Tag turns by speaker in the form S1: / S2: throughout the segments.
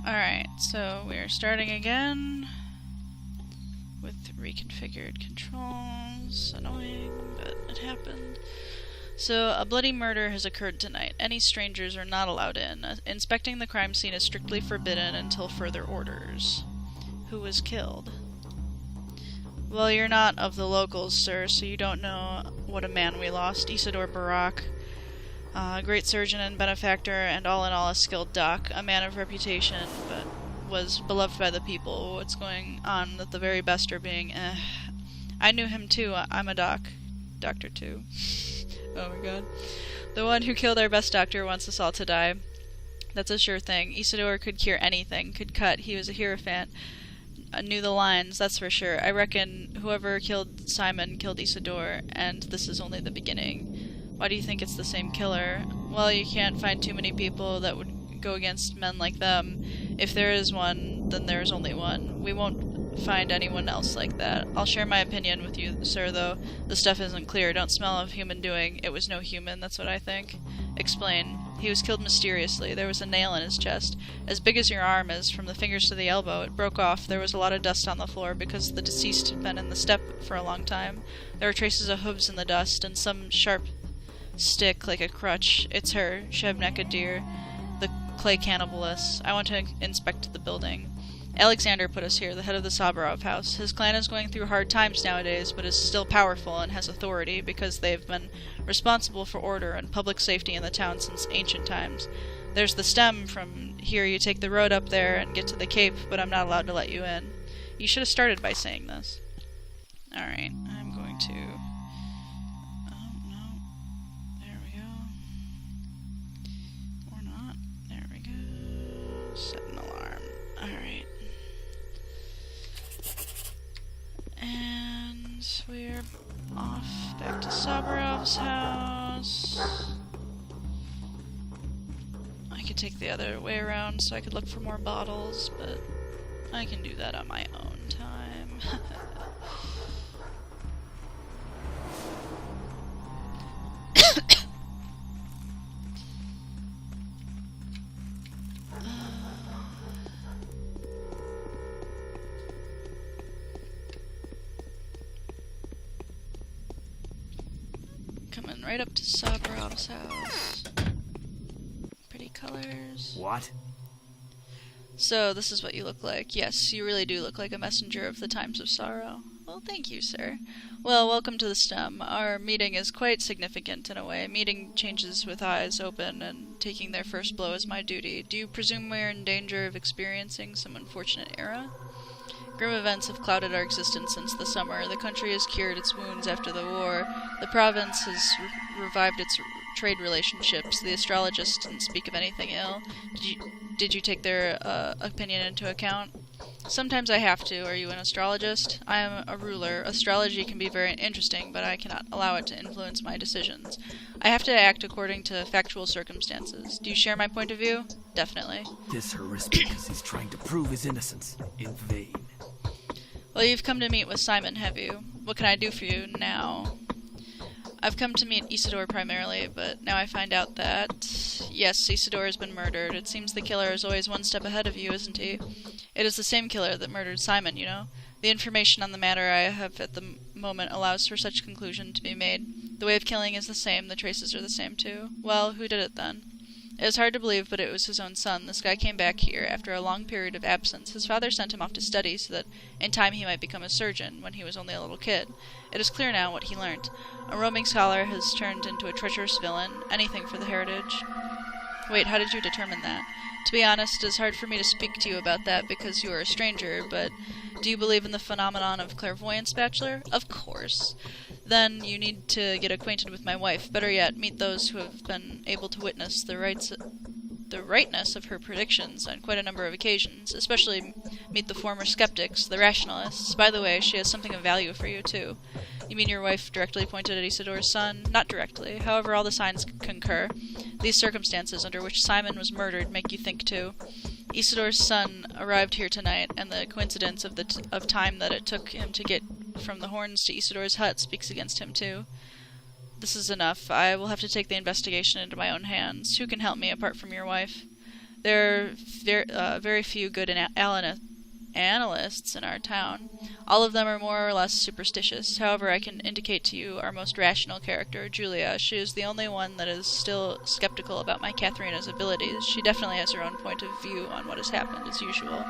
S1: Alright, so we are starting again with reconfigured controls. Annoying, but it happened. So, a bloody murder has occurred tonight. Any strangers are not allowed in. Inspecting the crime scene is strictly forbidden until further orders. Who was killed? Well, you're not of the locals, sir, so you don't know what a man we lost. Isidore Barak. A great surgeon and benefactor, and all in all a skilled doc. A man of reputation, but was beloved by the people. What's going on that the very best are being, I knew him too. I'm a doctor too. Oh my god. The one who killed our best doctor wants us all to die. That's a sure thing. Isidore could cure anything, could cut. He was a hierophant. Knew the lines, that's for sure. I reckon whoever killed Simon killed Isidore, and this is only the beginning. Why do you think it's the same killer? Well, you can't find too many people that would go against men like them. If there is one, then there is only one. We won't find anyone else like that. I'll share my opinion with you, sir, though. The stuff isn't clear. Don't smell of human doing. It was no human, that's what I think. Explain. He was killed mysteriously. There was a nail in his chest, as big as your arm is, from the fingers to the elbow. It broke off. There was a lot of dust on the floor, because the deceased had been in the step for a long time. There were traces of hooves in the dust, and some sharp stick like a crutch. It's her, Shebnek Adir, the clay cannibalist. I want to inspect the building. Alexander put us here, the head of the Sabarov house. His clan is going through hard times nowadays, but is still powerful and has authority because they've been responsible for order and public safety in the town since ancient times. There's the stem. From here you take the road up there and get to the cape, but I'm not allowed to let you in. You should have started by saying this. Alright, I'm going to... Oh, no. There we go. Or not. There we go. Set an alarm. Alright. And we're off back to Sabarov's house. I could take the other way around so I could look for more bottles, but I can do that on my own time. Coming right up to Sabarov's house. Pretty colors.
S2: What?
S1: So, this is what you look like. Yes, you really do look like a messenger of the times of sorrow. Well, thank you, sir. Well, welcome to the STEM. Our meeting is quite significant in a way. Meeting changes with eyes open, and taking their first blow is my duty. Do you presume we're in danger of experiencing some unfortunate era? Grim events have clouded our existence since the summer. The country has cured its wounds after the war. The province has revived its trade relationships. The astrologists didn't speak of anything ill. Did you take their opinion into account? Sometimes I have to. Are you an astrologist? I am a ruler. Astrology can be very interesting, but I cannot allow it to influence my decisions. I have to act according to factual circumstances. Do you share my point of view? Definitely.
S2: This Herispicus is trying to prove his innocence. In vain.
S1: Well, you've come to meet with Simon, have you? What can I do for you now? I've come to meet Isidore primarily, but now I find out that... Yes, Isidore has been murdered. It seems the killer is always one step ahead of you, isn't he? It is the same killer that murdered Simon, you know? The information on the matter I have at the moment allows for such conclusion to be made. The way of killing is the same, the traces are the same too. Well, who did it then? It is hard to believe, but it was his own son. This guy came back here after a long period of absence. His father sent him off to study so that in time he might become a surgeon when he was only a little kid. It is clear now what he learnt. A roaming scholar has turned into a treacherous villain. Anything for the heritage. Wait, how did you determine that? To be honest, it is hard for me to speak to you about that because you are a stranger, but do you believe in the phenomenon of clairvoyance, Bachelor? Of course. Then you need to get acquainted with my wife. Better yet, meet those who have been able to witness the rightness of her predictions on quite a number of occasions. Especially meet the former skeptics, the rationalists. By the way, she has something of value for you, too. You mean your wife directly pointed at Isidore's son? Not directly. However, all the signs concur. These circumstances under which Simon was murdered make you think, too. Isidore's son arrived here tonight, and the coincidence of time that it took him to get from the horns to Isidore's hut speaks against him, too. This is enough. I will have to take the investigation into my own hands. Who can help me apart from your wife? There are very few good analysts in our town. All of them are more or less superstitious. However, I can indicate to you our most rational character, Julia. She is the only one that is still skeptical about my Katharina's abilities. She definitely has her own point of view on what has happened, as usual.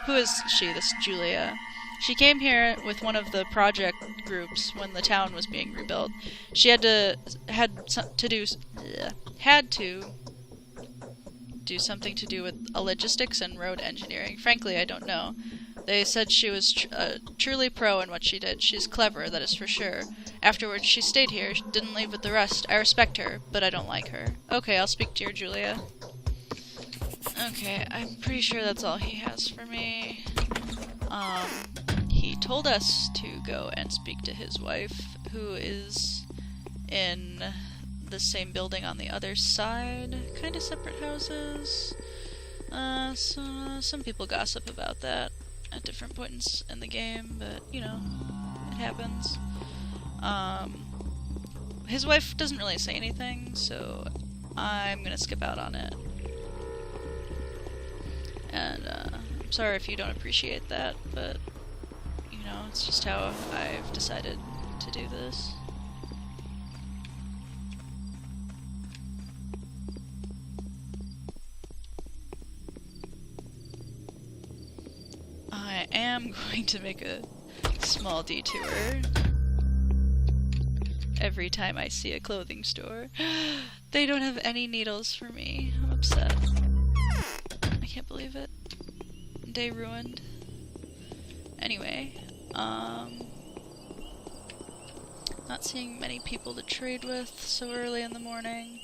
S1: Who is she, this Julia? She came here with one of the project groups when the town was being rebuilt. She had to do something to do with logistics and road engineering. Frankly, I don't know. They said she was truly pro in what she did. She's clever, that is for sure. Afterwards, she stayed here, didn't leave with the rest. I respect her, but I don't like her. Okay, I'll speak to your Julia. Okay, I'm pretty sure that's all he has for me. He told us to go and speak to his wife, who is in the same building on the other side. Kind of separate houses. So some people gossip about that at different points in the game, but, you know, it happens. His wife doesn't really say anything, so I'm gonna skip out on it. And, I'm sorry if you don't appreciate that, but, you know, it's just how I've decided to do this. I am going to make a small detour every time I see a clothing store. They don't have any needles for me. I'm upset. I can't believe it. Day ruined. Anyway, not seeing many people to trade with so early in the morning.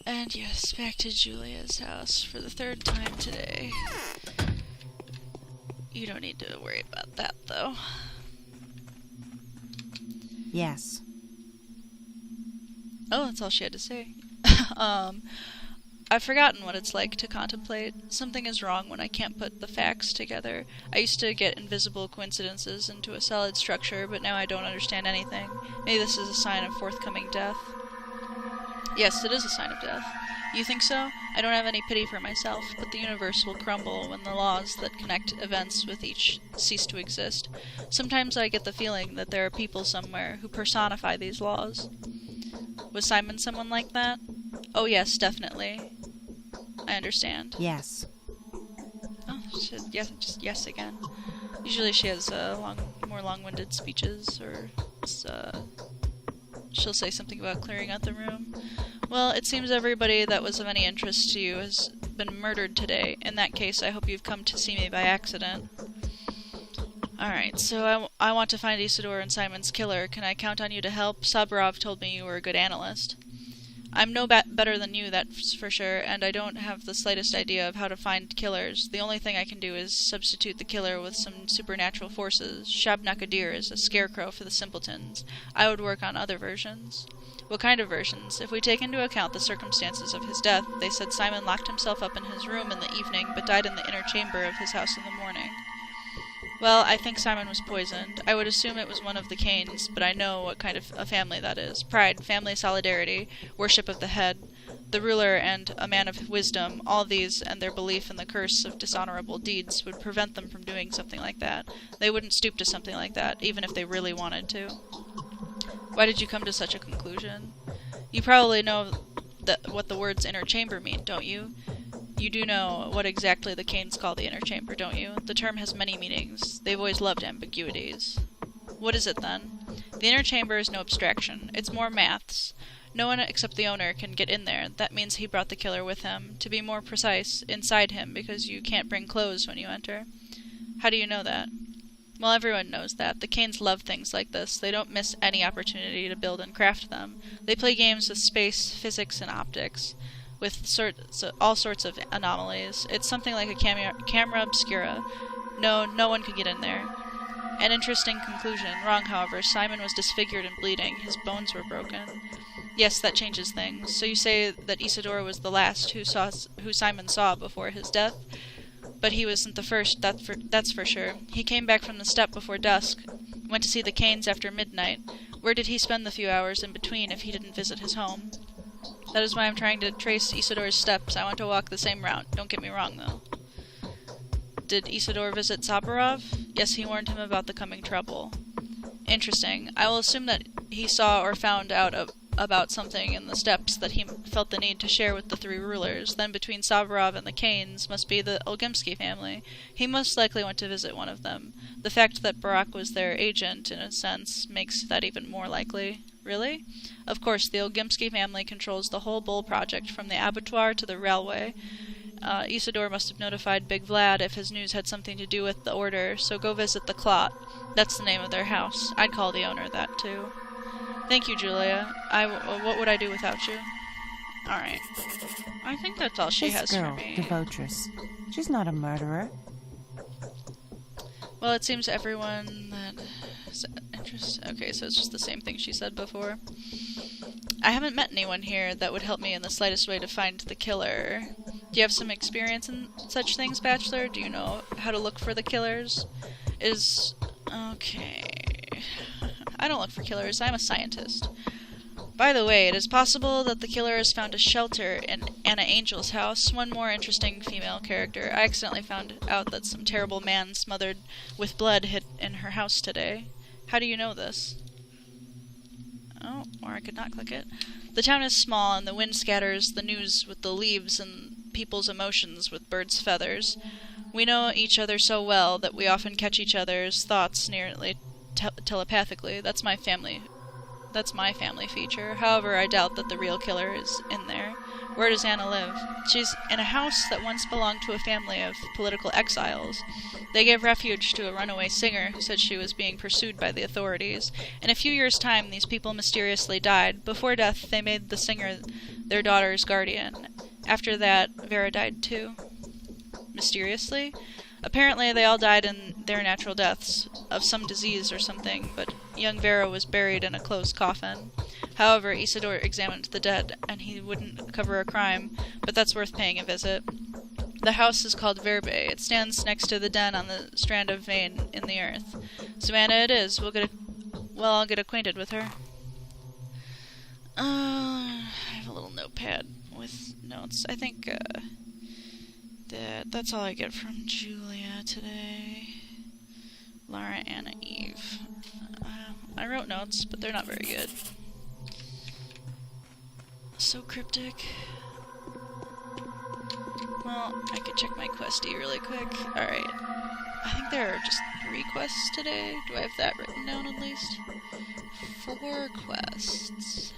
S1: And yes, back to Julia's house for the third time today. You don't need to worry about that, though.
S3: Yes.
S1: Oh, that's all she had to say. I've forgotten what it's like to contemplate. Something is wrong when I can't put the facts together. I used to get invisible coincidences into a solid structure, but now I don't understand anything. Maybe this is a sign of forthcoming death. Yes, it is a sign of death. You think so? I don't have any pity for myself, but the universe will crumble when the laws that connect events with each cease to exist. Sometimes I get the feeling that there are people somewhere who personify these laws. Was Simon someone like that? Oh yes, definitely. I understand.
S3: Yes.
S1: Oh, yes, just yes again. Usually she has more long-winded speeches, or she'll say something about clearing out the room. Well, it seems everybody that was of any interest to you has been murdered today. In that case, I hope you've come to see me by accident. Alright, so I want to find Isidore and Simon's killer. Can I count on you to help? Saburov told me you were a good analyst. I'm no better than you, that's for sure, and I don't have the slightest idea of how to find killers. The only thing I can do is substitute the killer with some supernatural forces. Shabnakadir is a scarecrow for the simpletons. I would work on other versions. What kind of versions? If we take into account the circumstances of his death, they said Simon locked himself up in his room in the evening, but died in the inner chamber of his house in the morning. Well, I think Simon was poisoned. I would assume it was one of the Canes, but I know what kind of a family that is. Pride, family solidarity, worship of the head, the ruler and a man of wisdom, all these and their belief in the curse of dishonorable deeds would prevent them from doing something like that. They wouldn't stoop to something like that, even if they really wanted to. Why did you come to such a conclusion? You probably know what the words inner chamber mean, don't you? You do know what exactly the Canes call the inner chamber, don't you? The term has many meanings. They've always loved ambiguities. What is it, then? The inner chamber is no abstraction. It's more maths. No one except the owner can get in there. That means he brought the killer with him. To be more precise, inside him, because you can't bring clothes when you enter. How do you know that? Well, everyone knows that. The Canes love things like this. They don't miss any opportunity to build and craft them. They play games with space, physics, and optics, with all sorts of anomalies. It's something like a camera obscura. No one can get in there. An interesting conclusion. Wrong, however. Simon was disfigured and bleeding. His bones were broken. Yes, that changes things. So you say that Isidore was the last who Simon saw before his death? But he wasn't the first, that's for sure. He came back from the steppe before dusk, went to see the Canes after midnight. Where did he spend the few hours in between if he didn't visit his home? That is why I'm trying to trace Isidor's steps. I want to walk the same route. Don't get me wrong, though. Did Isidore visit Saburov? Yes, he warned him about the coming trouble. Interesting. I will assume that he saw or found out about something in the steppes that he felt the need to share with the three rulers. Then between Saburov and the Kanes must be the Olgimsky family. He most likely went to visit one of them. The fact that Barak was their agent, in a sense, makes that even more likely. Really? Of course, the Olgimsky family controls the whole Bull project, from the abattoir to the railway. Isidore must have notified Big Vlad if his news had something to do with the order, so go visit the Clot. That's the name of their house. I'd call the owner that, too. Thank you, Julia. What would I do without you? Alright. I think that's all she has for me.
S3: This girl, the votress, she's not a murderer.
S1: Well, it seems everyone that is interested... Okay, so it's just the same thing she said before. I haven't met anyone here that would help me in the slightest way to find the killer. Do you have some experience in such things, Bachelor? Do you know how to look for the killers? Okay... I don't look for killers, I'm a scientist. By the way, it is possible that the killer has found a shelter in Anna Angel's house. One more interesting female character. I accidentally found out that some terrible man smothered with blood hid in her house today. How do you know this? Oh, or I could not click it. The town is small, and the wind scatters the news with the leaves and people's emotions with birds' feathers. We know each other so well that we often catch each other's thoughts nearly telepathically. That's my family feature. However, I doubt that the real killer is in there. Where does Anna live? She's in a house that once belonged to a family of political exiles. They gave refuge to a runaway singer who said she was being pursued by the authorities. In a few years' time, these people mysteriously died. Before death, they made the singer their daughter's guardian. After that, Vera died too. Mysteriously? Apparently, they all died in their natural deaths, of some disease or something, but young Vera was buried in a closed coffin. However, Isidore examined the dead, and he wouldn't cover a crime, but that's worth paying a visit. The house is called Verbe. It stands next to the den on the strand of vein in the earth. So Anna it is. I'll get acquainted with her. I have a little notepad with notes. I think, that's all I get from Julia today. Lara, Anna, Eve. I wrote notes, but they're not very good. So cryptic. Well, I could check my questy really quick. Alright. I think there are just 3 quests today. Do I have that written down at least? 4 quests.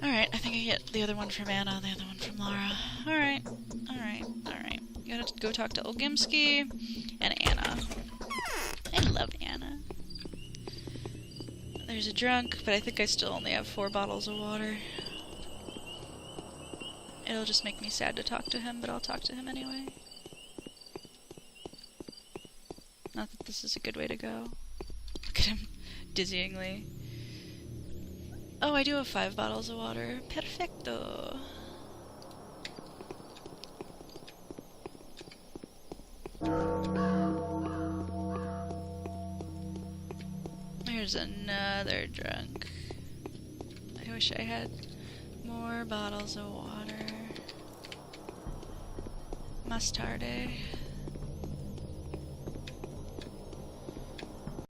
S1: Alright, I think I get the other one from Anna, the other one from Lara. Alright. Gotta go talk to Olgimsky and Anna. I love Anna. There's a drunk, but I think I still only have 4 bottles of water. It'll just make me sad to talk to him, but I'll talk to him anyway. Not that this is a good way to go. Look at him, dizzyingly. Oh, I do have 5 bottles of water. Perfecto. There's another drunk. I wish I had more bottles of water. Más tarde.